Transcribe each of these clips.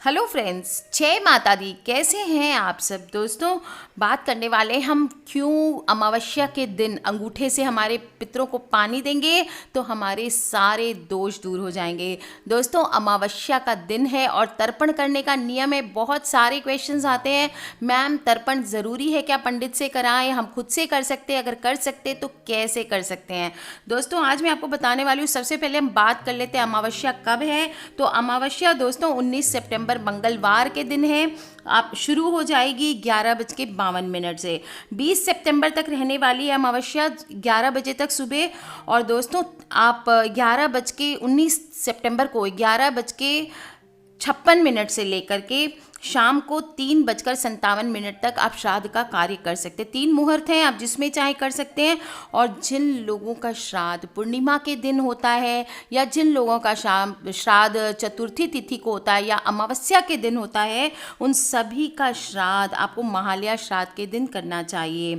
Hello friends, जय माता दी। कैसे हैं आप सब दोस्तों। बात करने वाले हम क्यों अमावस्या के दिन अंगूठे से हमारे पितरों को पानी देंगे तो हमारे सारे दोष दूर हो जाएंगे। दोस्तों, अमावस्या का दिन है और तर्पण करने का नियम है। बहुत सारे क्वेश्चंस आते हैं, मैम तर्पण ज़रूरी है क्या, पंडित से कराएं, हम खुद से कर सकते हैं, अगर कर सकते तो कैसे कर सकते हैं। दोस्तों, आज मैं आपको बताने वाली हूँ। सबसे पहले हम बात कर लेते हैं अमावस्या कब है। तो अमावस्या दोस्तों 19 सितंबर मंगलवार के दिन है। आप शुरू हो जाएगी 11:52 से। 20 सितंबर तक रहने वाली है अमावस्या 11 बजे तक सुबह। और दोस्तों, आप 19 सितंबर को 11:56 से लेकर के शाम को 3:57 तक आप श्राद्ध का कार्य कर सकते हैं। 3 मुहूर्त हैं, आप जिसमें चाहे कर सकते हैं। और जिन लोगों का श्राद्ध पूर्णिमा के दिन होता है या जिन लोगों का श्राद्ध चतुर्थी तिथि को होता है या अमावस्या के दिन होता है, उन सभी का श्राद्ध आपको महालया श्राद्ध के दिन करना चाहिए।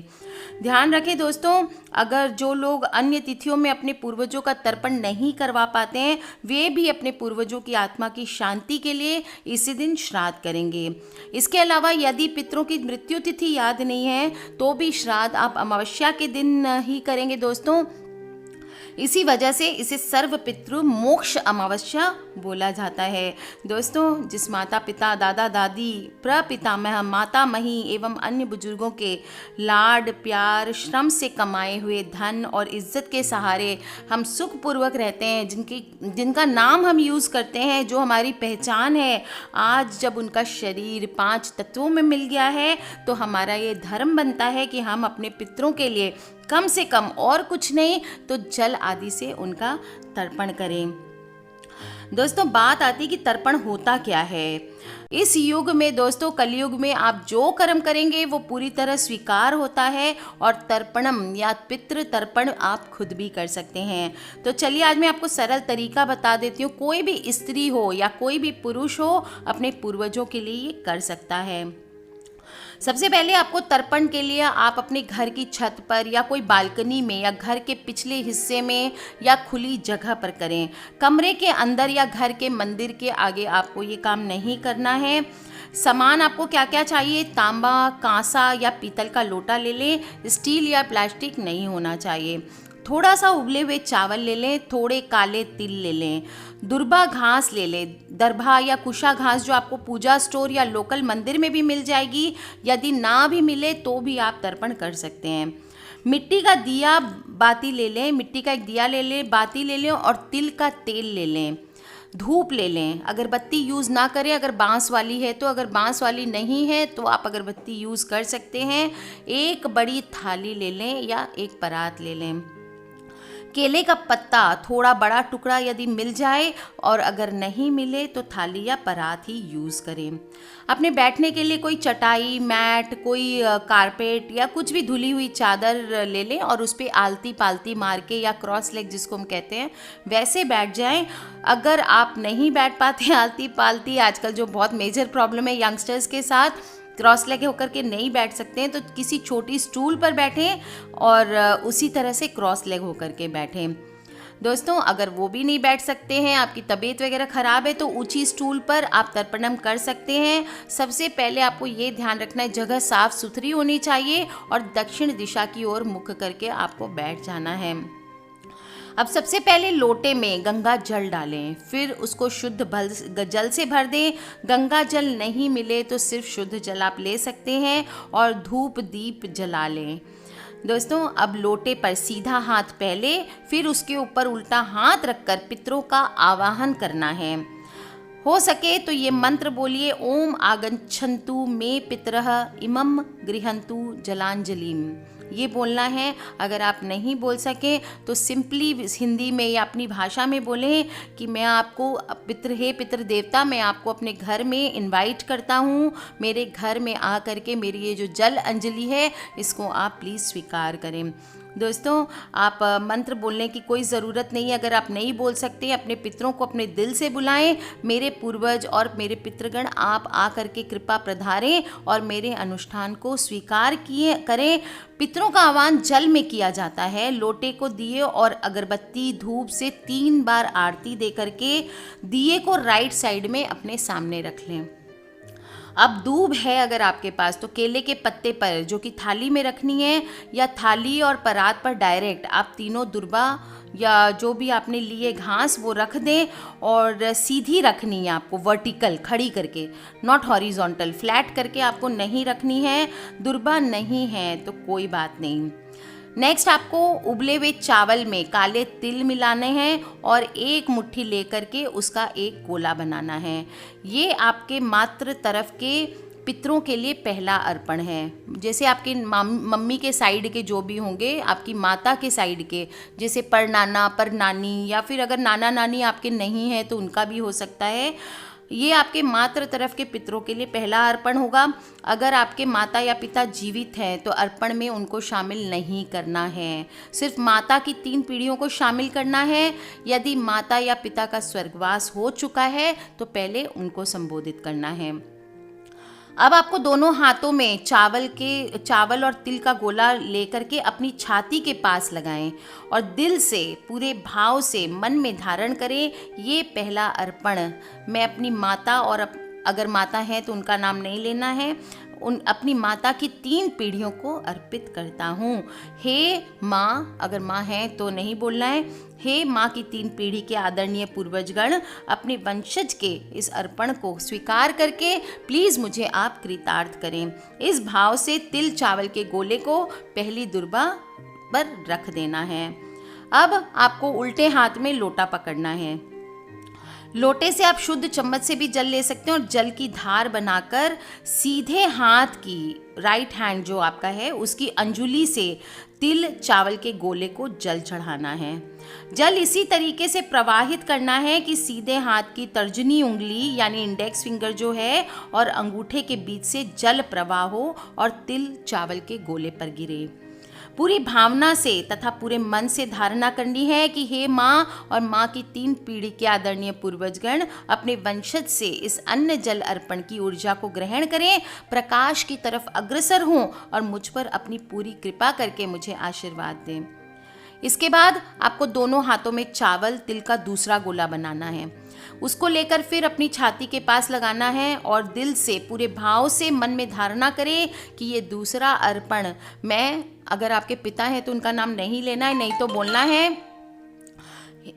ध्यान रखें दोस्तों, अगर जो लोग अन्य तिथियों में अपने पूर्वजों का तर्पण नहीं करवा पाते हैं, वे भी अपने पूर्वजों की आत्मा की शांति के लिए इसी दिन श्राद्ध करेंगे। इसके अलावा यदि पितरों की मृत्यु तिथि याद नहीं है तो भी श्राद्ध आप अमावस्या के दिन ही करेंगे दोस्तों। इसी वजह से इसे सर्व पितृ मोक्ष अमावस्या बोला जाता है। दोस्तों, जिस माता पिता, दादा दादी, प्रपितामह, माता मही एवं अन्य बुजुर्गों के लाड प्यार, श्रम से कमाए हुए धन और इज्जत के सहारे हम सुखपूर्वक रहते हैं, जिनका नाम हम यूज़ करते हैं, जो हमारी पहचान है, आज जब उनका शरीर 5 तत्वों में मिल गया है तो हमारा ये धर्म बनता है कि हम अपने पितरों के लिए कम से कम और कुछ नहीं तो जल आदि से उनका तर्पण करें। दोस्तों, बात आती है कि तर्पण होता क्या है। इस युग में दोस्तों, कलयुग में आप जो कर्म करेंगे वो पूरी तरह स्वीकार होता है और तर्पणम या पितृ तर्पण आप खुद भी कर सकते हैं। तो चलिए आज मैं आपको सरल तरीका बता देती हूँ। कोई भी स्त्री हो या कोई भी पुरुष हो अपने पूर्वजों के लिए ये कर सकता है। सबसे पहले आपको तर्पण के लिए आप अपने घर की छत पर या कोई बालकनी में या घर के पिछले हिस्से में या खुली जगह पर करें। कमरे के अंदर या घर के मंदिर के आगे आपको ये काम नहीं करना है। सामान आपको क्या क्या चाहिए, तांबा, कांसा या पीतल का लोटा ले लें। स्टील या प्लास्टिक नहीं होना चाहिए। थोड़ा सा उबले हुए चावल ले लें, थोड़े काले तिल ले लें, दुर्बा घास ले लें, दरभा या कुशा घास जो आपको पूजा स्टोर या लोकल मंदिर में भी मिल जाएगी। यदि ना भी मिले तो भी आप तर्पण कर सकते हैं। मिट्टी का दिया बाती ले लें, मिट्टी का एक दिया ले लें, बाती ले लें और तिल का तेल ले लें। धूप ले लें। अगरबत्ती यूज़ ना करें अगर बांस वाली है तो, अगर बांस वाली नहीं है तो आप अगरबत्ती यूज़ कर सकते हैं। एक बड़ी थाली ले लें या एक परात ले लें। केले का पत्ता थोड़ा बड़ा टुकड़ा यदि मिल जाए और अगर नहीं मिले तो थाली या परात ही यूज़ करें। अपने बैठने के लिए कोई चटाई, मैट, कोई कारपेट या कुछ भी धुली हुई चादर ले लें और उस पर आलती पालती मार के या क्रॉस लेग जिसको हम कहते हैं वैसे बैठ जाएं। अगर आप नहीं बैठ पाते आलती पालती, आजकल जो बहुत मेजर प्रॉब्लम है यंगस्टर्स के साथ, क्रॉस लेग होकर के नहीं बैठ सकते हैं तो किसी छोटी स्टूल पर बैठें और उसी तरह से क्रॉस लेग होकर के बैठें। दोस्तों, अगर वो भी नहीं बैठ सकते हैं, आपकी तबीयत वगैरह ख़राब है, तो ऊंची स्टूल पर आप तर्पणम कर सकते हैं। सबसे पहले आपको ये ध्यान रखना है जगह साफ़ सुथरी होनी चाहिए और दक्षिण दिशा की ओर मुख करके आपको बैठ जाना है। अब सबसे पहले लोटे में गंगा जल डालें, फिर उसको शुद्ध जल से भर दें। गंगा जल नहीं मिले तो सिर्फ शुद्ध जल आप ले सकते हैं और धूप दीप जला लें। दोस्तों, अब लोटे पर सीधा हाथ पहले, फिर उसके ऊपर उल्टा हाथ रखकर पितरों का आवाहन करना है। हो सके तो ये मंत्र बोलिए, ओम आगच्छन्तु मे पितरः इमं गृहन्तु जलांजलिम। ये बोलना है। अगर आप नहीं बोल सके तो सिंपली हिंदी में या अपनी भाषा में बोलें कि मैं आपको हे पितृ देवता, मैं आपको अपने घर में इनवाइट करता हूँ। मेरे घर में आ करके मेरी ये जो जल अंजलि है इसको आप प्लीज़ स्वीकार करें। दोस्तों, आप मंत्र बोलने की कोई ज़रूरत नहीं है। अगर आप नहीं बोल सकते, अपने पितरों को अपने दिल से बुलाएं। मेरे पूर्वज और मेरे पितृगण आप आकर के कृपा प्रधारें और मेरे अनुष्ठान को स्वीकार किए करें। पितरों का आह्वान जल में किया जाता है। लोटे को दिए और अगरबत्ती धूप से 3 बार आरती दे करके दिए को राइट साइड में अपने सामने रख लें। अब दूब है अगर आपके पास, तो केले के पत्ते पर जो कि थाली में रखनी है, या थाली और परात पर डायरेक्ट आप तीनों दुर्बा या जो भी आपने लिए घास वो रख दें। और सीधी रखनी है आपको, वर्टिकल खड़ी करके, नॉट हॉरिजॉन्टल। फ्लैट करके आपको नहीं रखनी है। दुर्बा नहीं है तो कोई बात नहीं। नेक्स्ट आपको उबले हुए चावल में काले तिल मिलाने हैं और एक मुट्ठी लेकर के उसका एक गोला बनाना है। ये आपके मातृ तरफ के पितरों के लिए पहला अर्पण है। जैसे आपके मम्मी के साइड के जो भी होंगे, आपकी माता के साइड के, जैसे परनाना परनानी, या फिर अगर नाना नानी आपके नहीं हैं तो उनका भी हो सकता है। ये आपके मातृ तरफ के पितरों के लिए पहला अर्पण होगा। अगर आपके माता या पिता जीवित हैं तो अर्पण में उनको शामिल नहीं करना है। सिर्फ माता की 3 पीढ़ियों को शामिल करना है। यदि माता या पिता का स्वर्गवास हो चुका है तो पहले उनको संबोधित करना है। अब आपको दोनों हाथों में चावल और तिल का गोला लेकर के अपनी छाती के पास लगाएं और दिल से पूरे भाव से मन में धारण करें। ये पहला अर्पण मैं अपनी माता और अगर माता है तो उनका नाम नहीं लेना है, अपनी माता की 3 पीढ़ियों को अर्पित करता हूँ। हे माँ, अगर माँ है तो नहीं बोलना है। हे माँ की 3 पीढ़ी के आदरणीय पूर्वजगण, अपने वंशज के इस अर्पण को स्वीकार करके प्लीज़ मुझे आप कृतार्थ करें। इस भाव से तिल चावल के गोले को पहली दुर्बा पर रख देना है। अब आपको उल्टे हाथ में लोटा पकड़ना है। लोटे से आप शुद्ध चम्मच से भी जल ले सकते हैं और जल की धार बनाकर सीधे हाथ की राइट हैंड जो आपका है उसकी अंजुली से तिल चावल के गोले को जल चढ़ाना है। जल इसी तरीके से प्रवाहित करना है कि सीधे हाथ की तर्जनी उंगली यानी इंडेक्स फिंगर जो है और अंगूठे के बीच से जल प्रवाह हो और तिल चावल के गोले पर गिरे। पूरी भावना से तथा पूरे मन से धारणा करनी है कि हे माँ और माँ की 3 पीढ़ी के आदरणीय पूर्वजगण अपने वंशज से इस अन्न जल अर्पण की ऊर्जा को ग्रहण करें, प्रकाश की तरफ अग्रसर हों और मुझ पर अपनी पूरी कृपा करके मुझे आशीर्वाद दें। इसके बाद आपको दोनों हाथों में चावल तिल का दूसरा गोला बनाना है। उसको लेकर फिर अपनी छाती के पास लगाना है और दिल से पूरे भाव से मन में धारणा करें कि ये दूसरा अर्पण मैं, अगर आपके पिता हैं तो उनका नाम नहीं लेना है, नहीं तो बोलना है,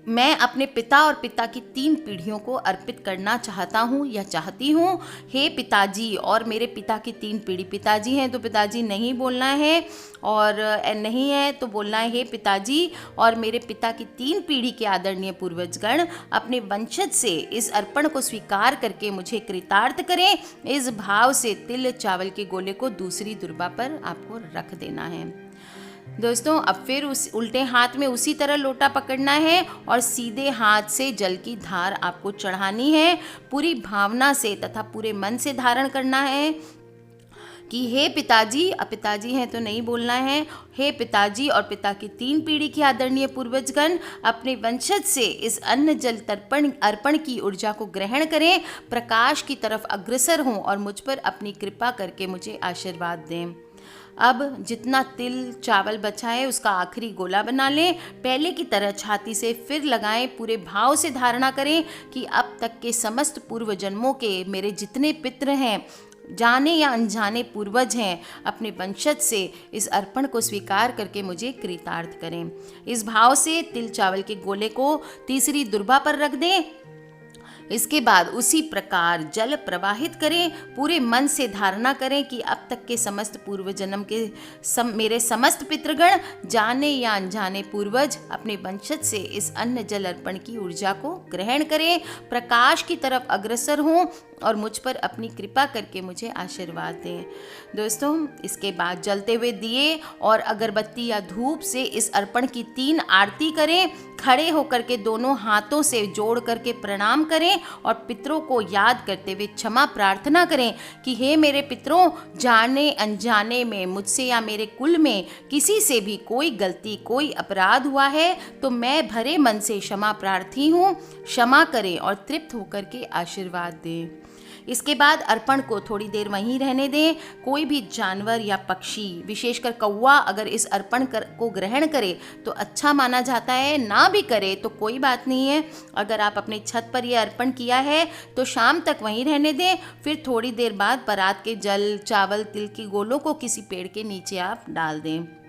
मैं अपने पिता और पिता की 3 पीढ़ियों को अर्पित करना चाहता हूँ या चाहती हूँ। हे पिताजी और मेरे पिता की 3 पीढ़ी, पिताजी हैं तो पिताजी नहीं बोलना है और नहीं है तो बोलना है हे पिताजी और मेरे पिता की 3 पीढ़ी के आदरणीय पूर्वजगण अपने वंशज से इस अर्पण को स्वीकार करके मुझे कृतार्थ करें। इस भाव से तिल चावल के गोले को दूसरी दुर्बा पर आपको रख देना है। दोस्तों, अब फिर उस उल्टे हाथ में उसी तरह लोटा पकड़ना है और सीधे हाथ से जल की धार आपको चढ़ानी है। पूरी भावना से तथा पूरे मन से धारण करना है कि हे पिताजी, अब पिताजी हैं तो नहीं बोलना है, हे पिताजी और पिता की 3 पीढ़ी के आदरणीय पूर्वजगण अपने वंशज से इस अन्न जल तर्पण अर्पण की ऊर्जा को ग्रहण करें, प्रकाश की तरफ अग्रसर हों और मुझ पर अपनी कृपा करके मुझे आशीर्वाद दें। अब जितना तिल चावल बचा है उसका आखिरी गोला बना लें। पहले की तरह छाती से फिर लगाएं। पूरे भाव से धारणा करें कि अब तक के समस्त पूर्व जन्मों के मेरे जितने पितृ हैं, जाने या अनजाने पूर्वज हैं, अपने वंशज से इस अर्पण को स्वीकार करके मुझे कृतार्थ करें। इस भाव से तिल चावल के गोले को तीसरी दुर्बा पर रख दें। इसके बाद उसी प्रकार जल प्रवाहित करें। पूरे मन से धारणा करें कि अब तक के समस्त पूर्व जन्म के मेरे समस्त पितृगण, जाने या अनजाने पूर्वज अपने वंशज से इस अन्न जल अर्पण की ऊर्जा को ग्रहण करें, प्रकाश की तरफ अग्रसर हों और मुझ पर अपनी कृपा करके मुझे आशीर्वाद दें। दोस्तों, इसके बाद जलते हुए दिए और अगरबत्ती या धूप से इस अर्पण की 3 आरती करें। खड़े होकर के दोनों हाथों से जोड़ करके प्रणाम करें और पितरों को याद करते हुए क्षमा प्रार्थना करें कि हे मेरे पितरों, जाने अनजाने में मुझसे या मेरे कुल में किसी से भी कोई गलती, कोई अपराध हुआ है तो मैं भरे मन से क्षमा प्रार्थी हूँ, क्षमा करें और तृप्त होकर के आशीर्वाद दें। इसके बाद अर्पण को थोड़ी देर वहीं रहने दें। कोई भी जानवर या पक्षी, विशेषकर कौवा, अगर इस अर्पण को ग्रहण करे तो अच्छा माना जाता है, ना भी करे तो कोई बात नहीं है। अगर आप अपनी छत पर यह अर्पण किया है तो शाम तक वहीं रहने दें, फिर थोड़ी देर बाद परात के जल, चावल, तिल की गोलों को किसी पेड़ के नीचे आप डाल दें।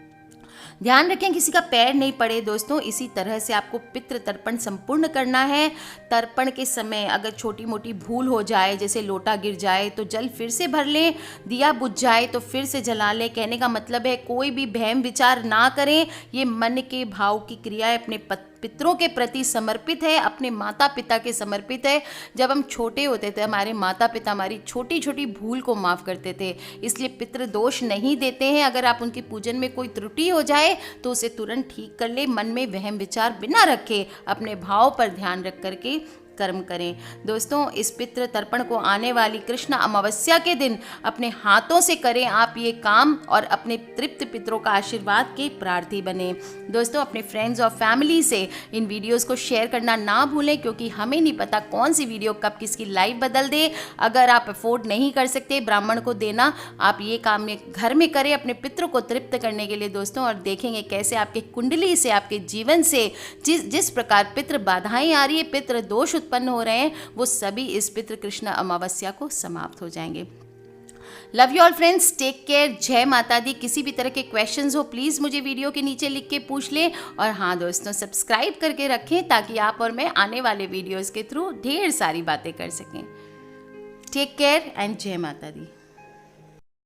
ध्यान रखें किसी का पैर नहीं पड़े दोस्तों। इसी तरह से आपको पितृ तर्पण संपूर्ण करना है। तर्पण के समय अगर छोटी मोटी भूल हो जाए, जैसे लोटा गिर जाए तो जल फिर से भर लें, दिया बुझ जाए तो फिर से जला लें। कहने का मतलब है कोई भी वहम विचार ना करें। ये मन के भाव की क्रिया है, अपने पितरों के प्रति समर्पित है, अपने माता पिता के समर्पित है। जब हम छोटे होते थे हमारे माता पिता हमारी छोटी छोटी भूल को माफ़ करते थे, इसलिए पितृ दोष नहीं देते हैं। अगर आप उनके पूजन में कोई त्रुटि हो जाए तो उसे तुरंत ठीक कर ले। मन में वहम विचार बिना रखे अपने भाव पर ध्यान रख करके कर्म करें। दोस्तों, इस पितृ तर्पण को आने वाली कृष्ण अमावस्या के दिन अपने हाथों से करें आप ये काम और अपने तृप्त पितरों का आशीर्वाद के प्रार्थी बने। दोस्तों, अपने फ्रेंड्स और फैमिली से इन वीडियोस को शेयर करना ना भूलें, क्योंकि हमें नहीं पता कौन सी वीडियो कब किसकी लाइफ बदल दे। अगर आप अफोर्ड नहीं कर सकते ब्राह्मण को देना, आप ये काम घर में करें अपने पितरों को तृप्त करने के लिए दोस्तों, और देखेंगे कैसे आपके कुंडली से, आपके जीवन से जिस प्रकार पितृ बाधाएं आ रही है, पितृ दोष उत्पन्न हो रहे हैं, वो सभी इस पितृ कृष्ण अमावस्या को समाप्त हो जाएंगे। Love you all friends, take care, जय माता दी। किसी भी तरह के क्वेश्चंस हो प्लीज़ मुझे वीडियो के नीचे लिख के पूछ लें। और हाँ दोस्तों, सब्सक्राइब करके रखें ताकि आप और मैं आने वाले वीडियोस के थ्रू ढेर सारी बातें कर सकें। टेक केयर एंड जय माता दी।